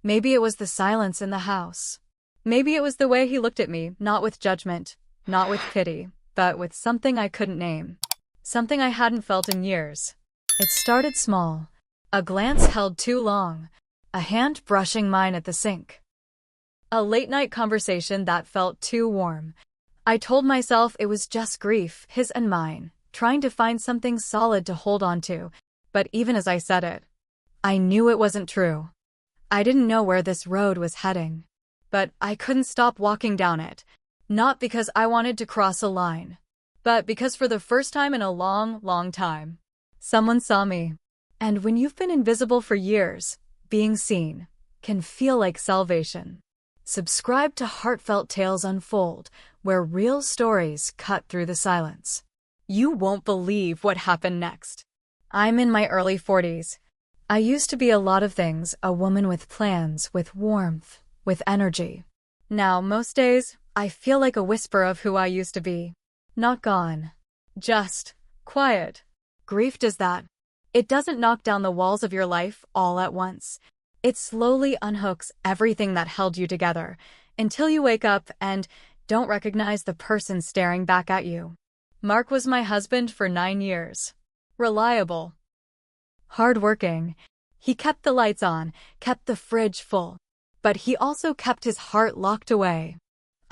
Maybe it was the silence in the house. Maybe it was the way he looked at me, not with judgment, not with pity, but with something I couldn't name. Something I hadn't felt in years. It started small. A glance held too long. A hand brushing mine at the sink. A late-night conversation that felt too warm. I told myself it was just grief, his and mine, trying to find something solid to hold on to, but even as I said it, I knew it wasn't true. I didn't know where this road was heading, but I couldn't stop walking down it, not because I wanted to cross a line, but because for the first time in a long, long time, someone saw me. And when you've been invisible for years, being seen can feel like salvation. Subscribe to Heartfelt Tales Unfold, where real stories cut through the silence. You won't believe what happened next. I'm in my early 40s. I used to be a lot of things, a woman with plans, with warmth, with energy. Now, most days, I feel like a whisper of who I used to be. Not gone. Just quiet. Grief does that. It doesn't knock down the walls of your life all at once. It slowly unhooks everything that held you together, until you wake up and don't recognize the person staring back at you. Mark was my husband for 9 years. Reliable. Hardworking. He kept the lights on, kept the fridge full. But he also kept his heart locked away.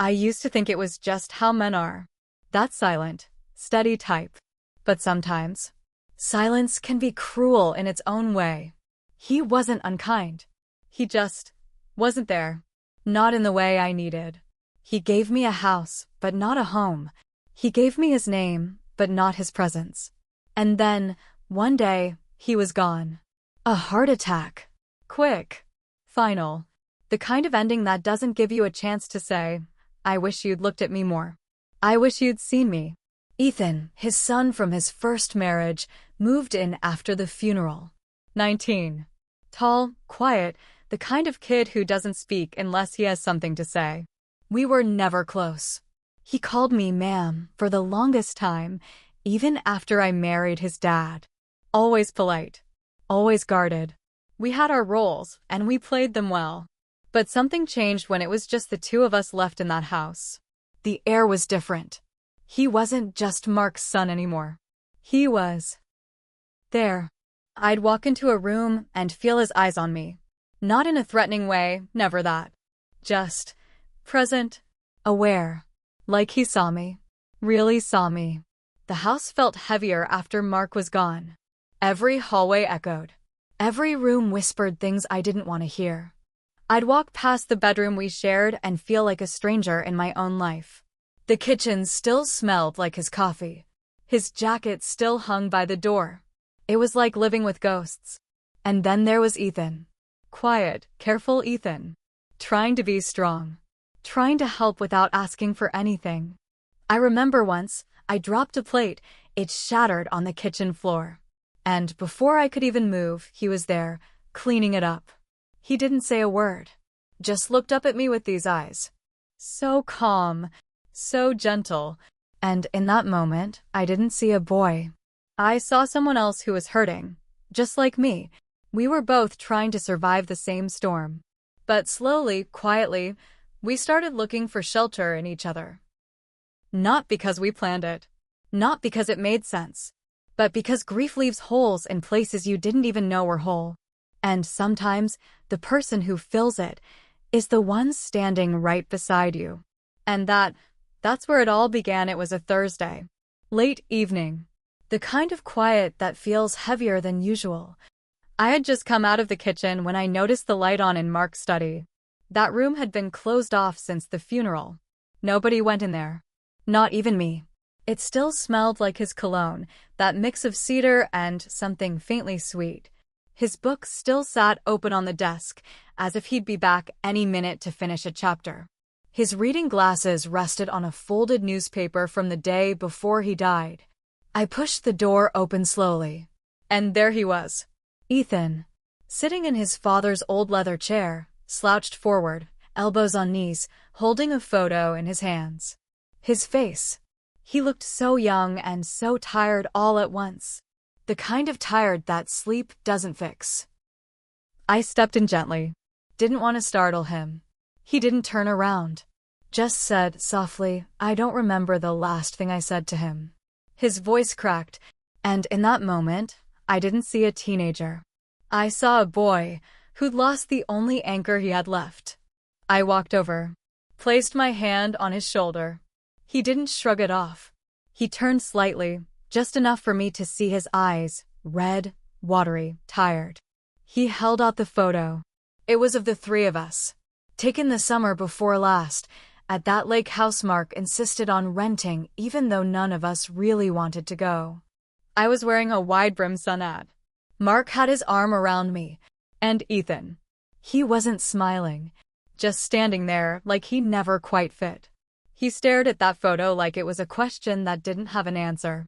I used to think it was just how men are. That silent, steady type. But sometimes, silence can be cruel in its own way. He wasn't unkind. He just wasn't there. Not in the way I needed. He gave me a house, but not a home. He gave me his name, but not his presence. And then, one day, he was gone. A heart attack. Quick. Final. The kind of ending that doesn't give you a chance to say, I wish you'd looked at me more. I wish you'd seen me. Ethan, his son from his first marriage, moved in after the funeral. 19. Tall, quiet, the kind of kid who doesn't speak unless he has something to say. We were never close. He called me ma'am for the longest time, even after I married his dad. Always polite. Always guarded. We had our roles, and we played them well. But something changed when it was just the two of us left in that house. The air was different. He wasn't just Mark's son anymore. He was there. I'd walk into a room and feel his eyes on me. Not in a threatening way, never that. Just present, aware. Like he saw me. Really saw me. The house felt heavier after Mark was gone. Every hallway echoed. Every room whispered things I didn't want to hear. I'd walk past the bedroom we shared and feel like a stranger in my own life. The kitchen still smelled like his coffee. His jacket still hung by the door. It was like living with ghosts. And then there was Ethan. Quiet, careful Ethan. Trying to be strong. Trying to help without asking for anything. I remember once, I dropped a plate. It shattered on the kitchen floor. And before I could even move, he was there, cleaning it up. He didn't say a word. Just looked up at me with these eyes. So calm, so gentle. And in that moment, I didn't see a boy. I saw someone else who was hurting. Just like me. We were both trying to survive the same storm. But slowly, quietly, we started looking for shelter in each other. Not because we planned it. Not because it made sense. But because grief leaves holes in places you didn't even know were whole. And sometimes, the person who fills it is the one standing right beside you. And that's where it all began. It was a Thursday. Late evening. The kind of quiet that feels heavier than usual. I had just come out of the kitchen when I noticed the light on in Mark's study. That room had been closed off since the funeral. Nobody went in there. Not even me. It still smelled like his cologne, that mix of cedar and something faintly sweet. His book still sat open on the desk, as if he'd be back any minute to finish a chapter. His reading glasses rested on a folded newspaper from the day before he died. I pushed the door open slowly. And there he was. Ethan. Sitting in his father's old leather chair, slouched forward, elbows on knees, holding a photo in his hands. His face. He looked so young and so tired all at once. The kind of tired that sleep doesn't fix. I stepped in gently. didn't want to startle him. He didn't turn around. Just said softly, "I don't remember the last thing I said to him." His voice cracked, and in that moment, I didn't see a teenager. I saw a boy who'd lost the only anchor he had left. I walked over, placed my hand on his shoulder. He didn't shrug it off. He turned slightly, just enough for me to see his eyes, red, watery, tired. He held out the photo. It was of the three of us, taken the summer before last, at that lake house Mark insisted on renting even though none of us really wanted to go. I was wearing a wide-brimmed sun hat. Mark had his arm around me, and Ethan. He wasn't smiling, just standing there like he never quite fit. He stared at that photo like it was a question that didn't have an answer.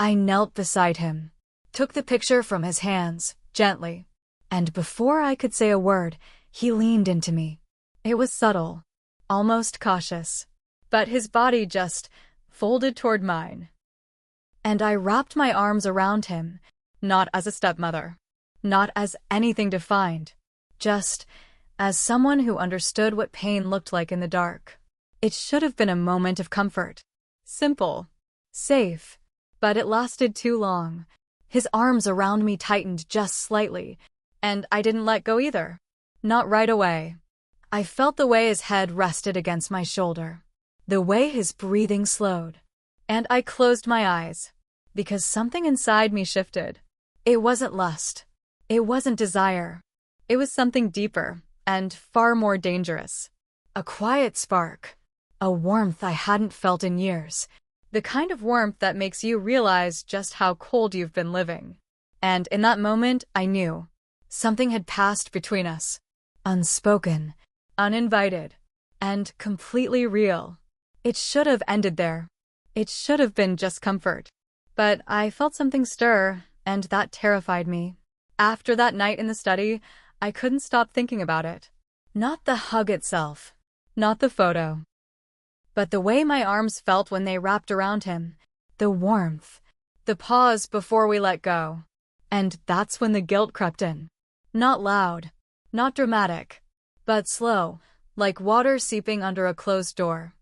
I knelt beside him, took the picture from his hands, gently, and before I could say a word, he leaned into me. It was subtle, almost cautious, but his body just folded toward mine. And I wrapped my arms around him, not as a stepmother, not as anything defined, just as someone who understood what pain looked like in the dark. It should have been a moment of comfort. Simple, safe, but it lasted too long. His arms around me tightened just slightly, and I didn't let go either. Not right away. I felt the way his head rested against my shoulder, the way his breathing slowed, and I closed my eyes, because something inside me shifted. It wasn't lust. It wasn't desire. It was something deeper and far more dangerous. A quiet spark. A warmth I hadn't felt in years. The kind of warmth that makes you realize just how cold you've been living. And in that moment, I knew. Something had passed between us. Unspoken, uninvited, and completely real. It should have ended there. It should have been just comfort. But I felt something stir, and that terrified me. After that night in the study, I couldn't stop thinking about it. Not the hug itself, not the photo, but the way my arms felt when they wrapped around him, the warmth, the pause before we let go. And that's when the guilt crept in. Not loud, not dramatic, but slow, like water seeping under a closed door.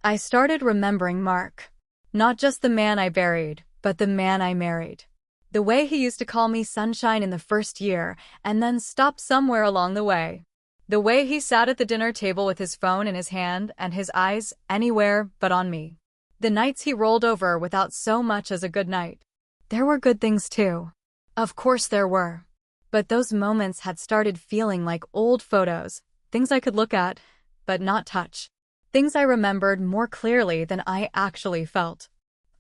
I started remembering Mark. Not just the man I buried, but the man I married. The way he used to call me sunshine in the first year, and then stop somewhere along the way. The way he sat at the dinner table with his phone in his hand and his eyes anywhere but on me. The nights he rolled over without so much as a good night. There were good things too. Of course there were. But those moments had started feeling like old photos, things I could look at, but not touch. Things I remembered more clearly than I actually felt.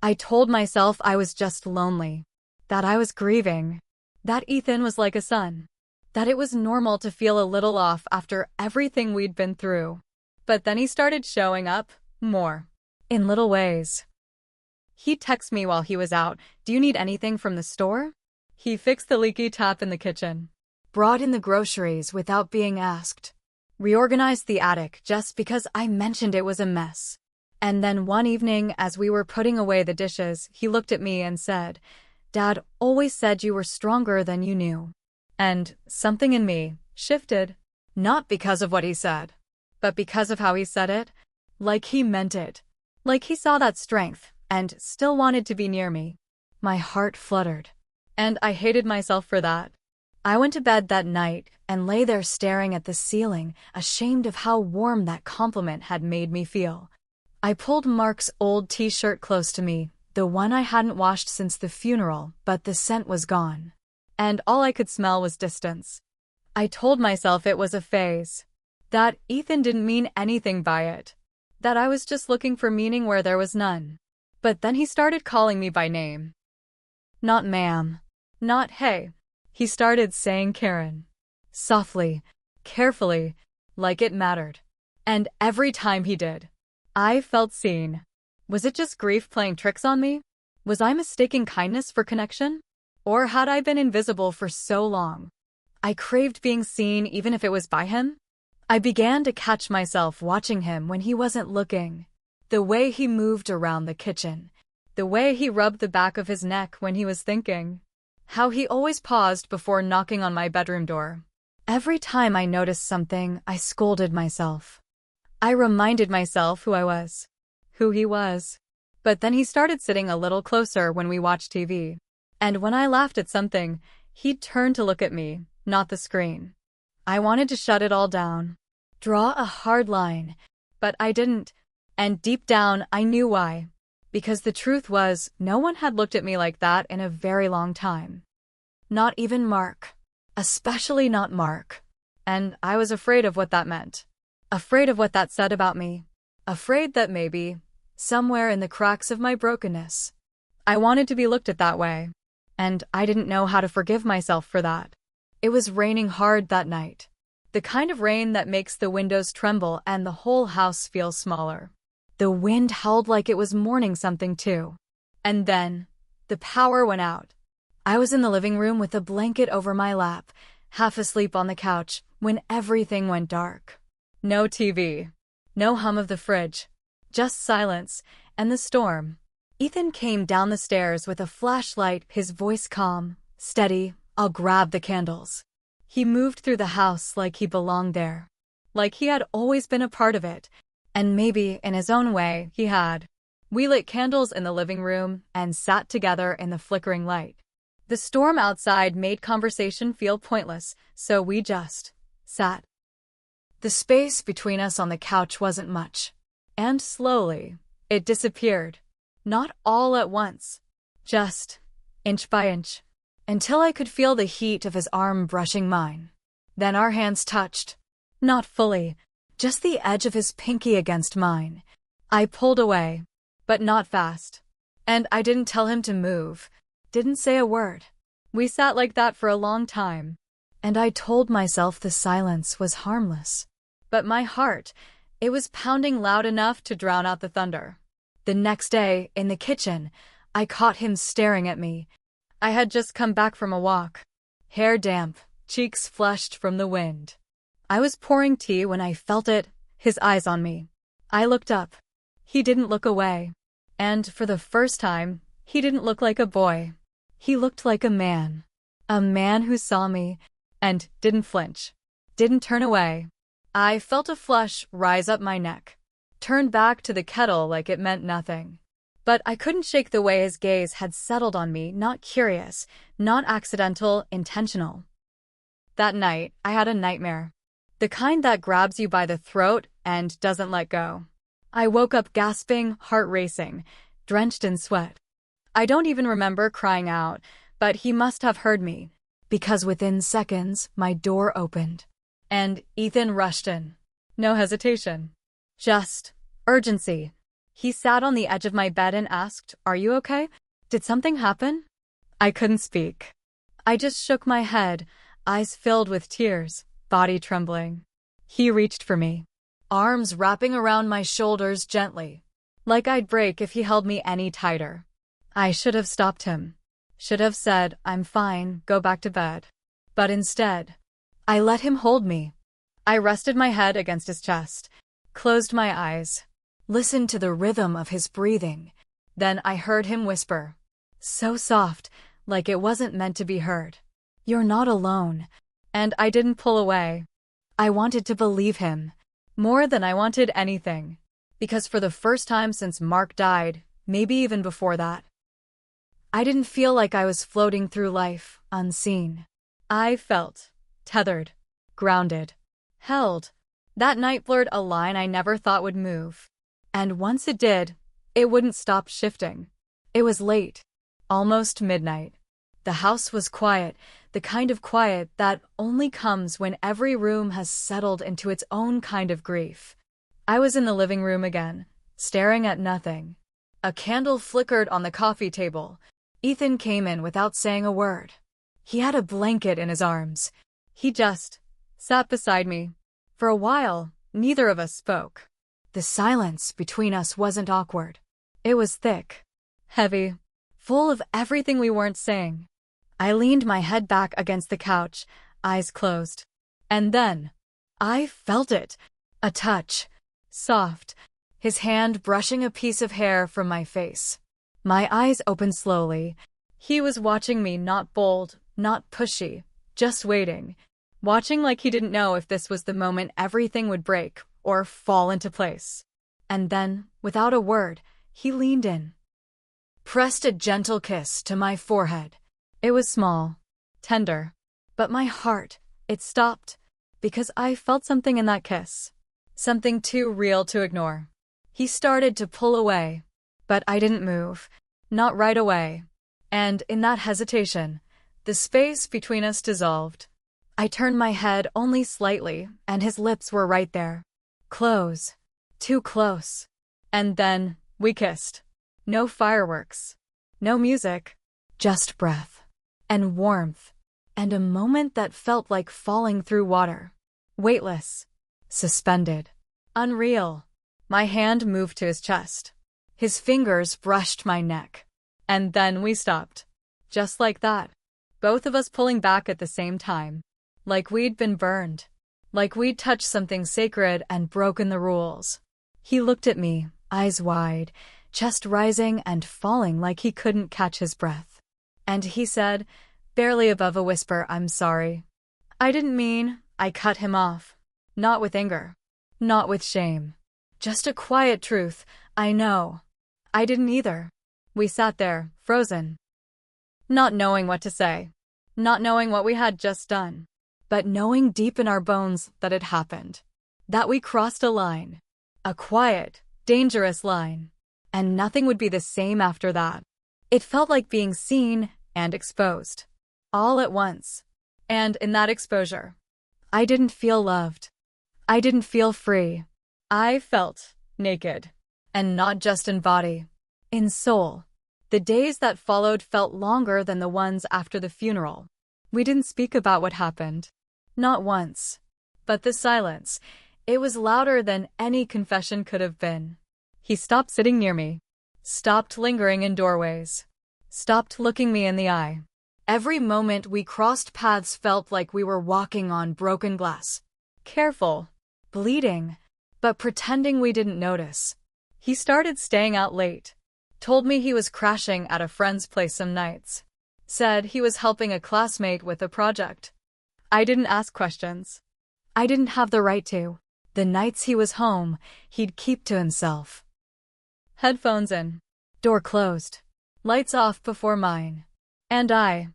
I told myself I was just lonely, that I was grieving, that Ethan was like a son, that it was normal to feel a little off after everything we'd been through. But then he started showing up, more, in little ways. He'd text me while he was out, "Do you need anything from the store?" He fixed the leaky tap in the kitchen, brought in the groceries without being asked, reorganized the attic just because I mentioned it was a mess. And then one evening, as we were putting away the dishes, he looked at me and said, "Dad always said you were stronger than you knew." And something in me shifted, not because of what he said, but because of how he said it, like he meant it, like he saw that strength and still wanted to be near me. My heart fluttered, and I hated myself for that. I went to bed that night and lay there staring at the ceiling, ashamed of how warm that compliment had made me feel. I pulled Mark's old t-shirt close to me, the one I hadn't washed since the funeral, but the scent was gone. And all I could smell was distance. I told myself it was a phase, that Ethan didn't mean anything by it, that I was just looking for meaning where there was none. But then he started calling me by name. Not ma'am, not hey. He started saying Karen. Softly, carefully, like it mattered. And every time he did, I felt seen. Was it just grief playing tricks on me? Was I mistaking kindness for connection? Or had I been invisible for so long? I craved being seen even if it was by him. I began to catch myself watching him when he wasn't looking. The way he moved around the kitchen. The way he rubbed the back of his neck when he was thinking. How he always paused before knocking on my bedroom door. Every time I noticed something, I scolded myself. I reminded myself who I was, who he was. But then he started sitting a little closer when we watched TV. And when I laughed at something, he'd turn to look at me, not the screen. I wanted to shut it all down, draw a hard line, but I didn't. And deep down, I knew why. Because the truth was, no one had looked at me like that in a very long time. Not even Mark. Especially not Mark. And I was afraid of what that meant. Afraid of what that said about me. Afraid that maybe, somewhere in the cracks of my brokenness, I wanted to be looked at that way. And I didn't know how to forgive myself for that. It was raining hard that night. The kind of rain that makes the windows tremble and the whole house feel smaller. The wind howled like it was mourning something too. And then, the power went out. I was in the living room with a blanket over my lap, half asleep on the couch, when everything went dark. No TV. No hum of the fridge. Just silence, and the storm. Ethan came down the stairs with a flashlight, his voice calm, steady. I'll grab the candles. He moved through the house like he belonged there. Like he had always been a part of it. And maybe, in his own way, he had. We lit candles in the living room and sat together in the flickering light. The storm outside made conversation feel pointless, so we just sat. The space between us on the couch wasn't much. And slowly, it disappeared. Not all at once. Just inch by inch. Until I could feel the heat of his arm brushing mine. Then our hands touched. Not fully. Just the edge of his pinky against mine. I pulled away. But not fast. And I didn't tell him to move. Didn't say a word. We sat like that for a long time. And I told myself the silence was harmless. But my heart, it was pounding loud enough to drown out the thunder. The next day, in the kitchen, I caught him staring at me. I had just come back from a walk. Hair damp, cheeks flushed from the wind. I was pouring tea when I felt it, his eyes on me. I looked up. He didn't look away. And for the first time, he didn't look like a boy. He looked like a man. A man who saw me and didn't flinch. Didn't turn away. I felt a flush rise up my neck. Turned back to the kettle like it meant nothing. But I couldn't shake the way his gaze had settled on me, not curious, not accidental, intentional. That night, I had a nightmare. The kind that grabs you by the throat and doesn't let go. I woke up gasping, heart racing, drenched in sweat. I don't even remember crying out, but he must have heard me, because within seconds, my door opened. And Ethan rushed in. No hesitation. Just urgency. He sat on the edge of my bed and asked, "Are you okay? Did something happen?" I couldn't speak. I just shook my head, eyes filled with tears, body trembling. He reached for me, arms wrapping around my shoulders gently, like I'd break if he held me any tighter. I should have stopped him. Should have said, "I'm fine, go back to bed." But instead, I let him hold me. I rested my head against his chest, closed my eyes, listened to the rhythm of his breathing. Then I heard him whisper, so soft, like it wasn't meant to be heard, "You're not alone." And I didn't pull away. I wanted to believe him, more than I wanted anything. Because for the first time since Mark died, maybe even before that, I didn't feel like I was floating through life, unseen. I felt tethered, grounded, held. That night blurred a line I never thought would move. And once it did, it wouldn't stop shifting. It was late, almost midnight. The house was quiet, the kind of quiet that only comes when every room has settled into its own kind of grief. I was in the living room again, staring at nothing. A candle flickered on the coffee table. Ethan came in without saying a word. He had a blanket in his arms. He just sat beside me. For a while, neither of us spoke. The silence between us wasn't awkward. It was thick, heavy, full of everything we weren't saying. I leaned my head back against the couch, eyes closed. And then, I felt it. A touch. Soft. His hand brushing a piece of hair from my face. My eyes opened slowly. He was watching me, not bold, not pushy, just waiting. watching like he didn't know if this was the moment everything would break or fall into place. And then, without a word, he leaned in, pressed a gentle kiss to my forehead. It was small, tender, but my heart, it stopped, because I felt something in that kiss. Something too real to ignore. He started to pull away, but I didn't move. Not right away. And in that hesitation, the space between us dissolved. I turned my head only slightly, and his lips were right there. Close. Too close. And then, we kissed. No fireworks. No music. Just breath. And warmth. And a moment that felt like falling through water. Weightless. Suspended. Unreal. My hand moved to his chest. His fingers brushed my neck. And then we stopped. Just like that. Both of us pulling back at the same time. Like we'd been burned. Like we'd touched something sacred and broken the rules. He looked at me, eyes wide, chest rising and falling like he couldn't catch his breath. And he said, barely above a whisper, "I'm sorry." I didn't mean. I cut him off. Not with anger. Not with shame. Just a quiet truth. I know. I didn't either. We sat there, frozen. Not knowing what to say. Not knowing what we had just done. But knowing deep in our bones that it happened. That we crossed a line. A quiet, dangerous line. And nothing would be the same after that. It felt like being seen and exposed. All at once. And in that exposure, I didn't feel loved. I didn't feel free. I felt naked. And not just in body. In soul. The days that followed felt longer than the ones after the funeral. We didn't speak about what happened. Not once. But the silence, it was louder than any confession could have been. He stopped sitting near me. Stopped lingering in doorways. Stopped looking me in the eye. Every moment we crossed paths felt like we were walking on broken glass. Careful. Bleeding. But pretending we didn't notice. He started staying out late. Told me he was crashing at a friend's place some nights. Said he was helping a classmate with a project. I didn't ask questions. I didn't have the right to. The nights he was home, he'd keep to himself. Headphones in. Door closed. Lights off before mine. And I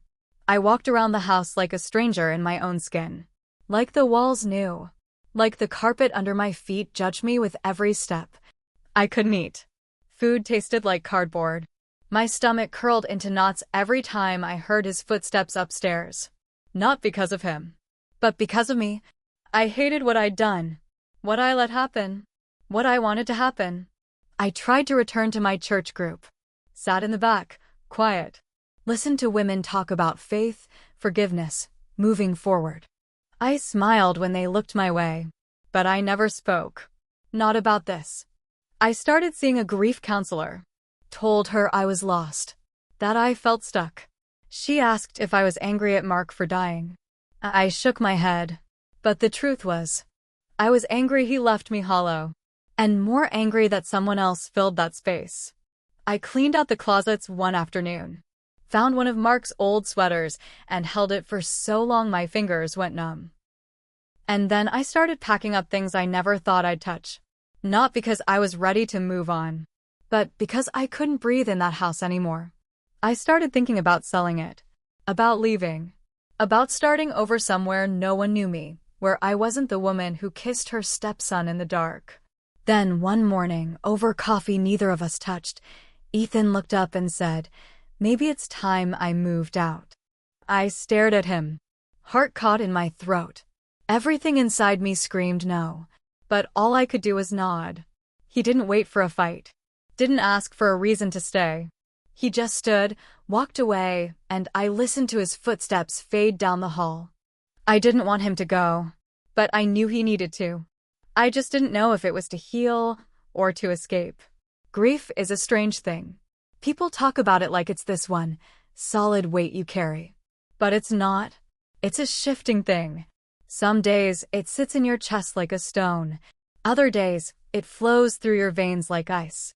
walked around the house like a stranger in my own skin. Like the walls knew. Like the carpet under my feet judged me with every step. I couldn't eat. Food tasted like cardboard. My stomach curled into knots every time I heard his footsteps upstairs. Not because of him, but because of me. I hated what I'd done. What I let happen. What I wanted to happen. I tried to return to my church group. Sat in the back, quiet. Listened to women talk about faith, forgiveness, moving forward. I smiled when they looked my way. But I never spoke. Not about this. I started seeing a grief counselor. Told her I was lost. That I felt stuck. She asked if I was angry at Mark for dying. I shook my head. But the truth was, I was angry he left me hollow. And more angry that someone else filled that space. I cleaned out the closets one afternoon. Found one of Mark's old sweaters and held it for so long my fingers went numb. And then I started packing up things I never thought I'd touch. Not because I was ready to move on, but because I couldn't breathe in that house anymore. I started thinking about selling it. About leaving. About starting over somewhere no one knew me, where I wasn't the woman who kissed her stepson in the dark. Then one morning, over coffee neither of us touched, Ethan looked up and said, "Maybe it's time I moved out." I stared at him, heart caught in my throat. Everything inside me screamed no, but all I could do was nod. He didn't wait for a fight. Didn't ask for a reason to stay. He just stood, walked away, and I listened to his footsteps fade down the hall. I didn't want him to go, but I knew he needed to. I just didn't know if it was to heal or to escape. Grief is a strange thing. People talk about it like it's this one solid weight you carry. But it's not. It's a shifting thing. Some days it sits in your chest like a stone. Other days it flows through your veins like ice.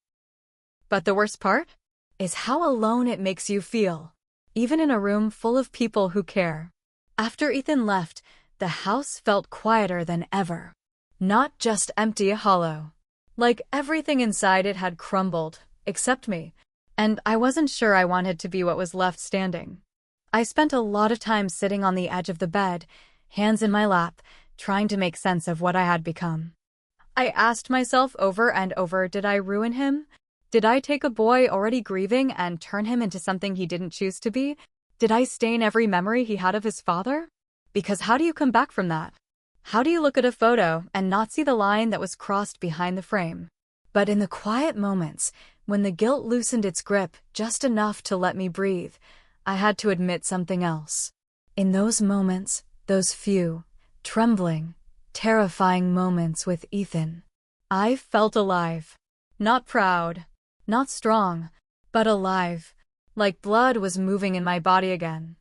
But the worst part is how alone it makes you feel, even in a room full of people who care. After Ethan left, the house felt quieter than ever. Not just empty, hollow. Like everything inside it had crumbled, except me, and I wasn't sure I wanted to be what was left standing. I spent a lot of time sitting on the edge of the bed, hands in my lap, trying to make sense of what I had become. I asked myself over and over, did I ruin him? Did I take a boy already grieving and turn him into something he didn't choose to be? Did I stain every memory he had of his father? Because how do you come back from that? How do you look at a photo and not see the line that was crossed behind the frame? But in the quiet moments, when the guilt loosened its grip just enough to let me breathe, I had to admit something else. In those moments, those few, trembling, terrifying moments with Ethan, I felt alive. Not proud, not strong, but alive, like blood was moving in my body again.